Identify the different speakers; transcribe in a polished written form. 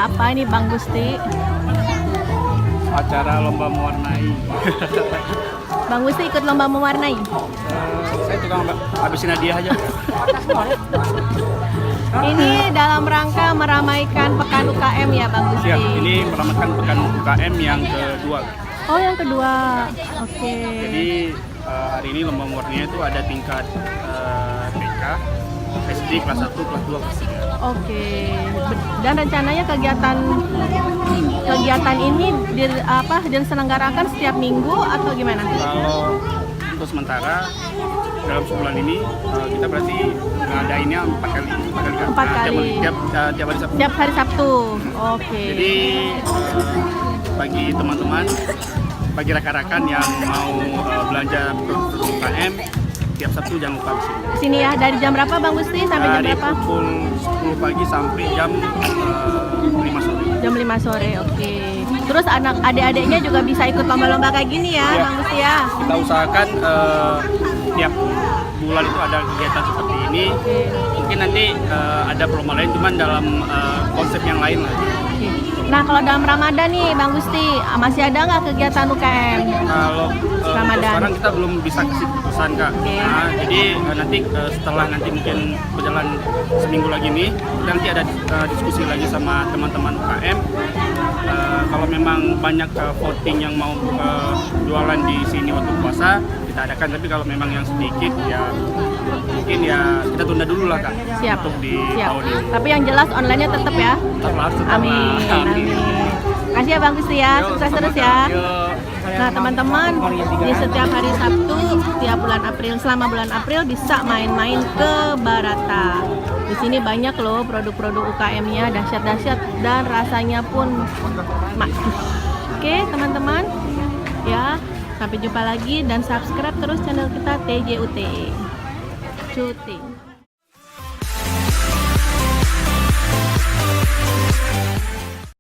Speaker 1: apa ini Bang Gusti?
Speaker 2: Acara lomba mewarnai.
Speaker 1: Bang Gusti ikut lomba mewarnai?
Speaker 2: Saya tukang habisin hadiah aja.
Speaker 1: Ini dalam rangka meramaikan Pekan UKM ya Bang Gusti?
Speaker 2: Ya, ini meramaikan Pekan UKM yang kedua.
Speaker 1: Oh yang kedua, oke.
Speaker 2: Jadi hari ini lomba mewarnai itu ada tingkat TK, SD kelas 1, kelas 2, kelas 3.
Speaker 1: Oke. Dan rencananya kegiatan ini diselenggarakan setiap minggu atau gimana?
Speaker 2: Kalau untuk sementara dalam sebulan ini kita berarti ngadainnya 4 kali.
Speaker 1: 4 kali.
Speaker 2: Tiap hari Sabtu.
Speaker 1: Tiap hari Sabtu. Oke.
Speaker 2: Jadi bagi teman-teman, bagi rekan-rekan yang mau belanja produk UKM, tiap Sabtu jangan lupa di sini.
Speaker 1: Sini ya, dari jam berapa Bang Gusti sampai jam
Speaker 2: Dari
Speaker 1: berapa?
Speaker 2: pukul 10 pagi sampai jam 5 sore.
Speaker 1: Jam 5 sore, oke. Terus adik-adiknya juga bisa ikut lomba-lomba kayak gini ya,
Speaker 2: Ya.
Speaker 1: Bang Gusti ya?
Speaker 2: Kita usahakan tiap bulan itu ada kegiatan seperti ini.
Speaker 1: Oke.
Speaker 2: Mungkin nanti ada promo lain, cuman dalam konsep yang lain lah.
Speaker 1: Oke. Nah, kalau dalam Ramadan nih, Bang Gusti, masih ada nggak kegiatan UKM?
Speaker 2: Kalau untuk
Speaker 1: Ramadan.
Speaker 2: sekarang kita belum bisa kasih keputusan Kak.
Speaker 1: Oke.
Speaker 2: Nah, jadi nanti setelah nanti mungkin berjalan seminggu lagi nih, nanti ada diskusi lagi sama teman-teman UKM. Kalau memang banyak voting yang mau jualan di sini waktu puasa, kita adakan. Tapi kalau memang yang sedikit ya mungkin ya kita tunda dulu lah Kak.
Speaker 1: Siap.
Speaker 2: Untuk di
Speaker 1: Siap.
Speaker 2: tahun ini.
Speaker 1: Tapi yang jelas online-nya tetap ya.
Speaker 2: Tetaplah, tetaplah.
Speaker 1: Amin. Amin. Kasih ya Bang Gusti ya,
Speaker 2: Yuk,
Speaker 1: sukses terus
Speaker 2: sama-sama.
Speaker 1: ya.
Speaker 2: Yuk.
Speaker 1: Nah teman-teman, di setiap hari Sabtu, setiap bulan April, selama bulan April bisa main-main ke Barata. Di sini banyak loh produk-produk UKM-nya, dahsyat-dahsyat dan rasanya pun makjid. Oke teman-teman, ya sampai jumpa lagi dan subscribe terus channel kita TJUTE. Cuti.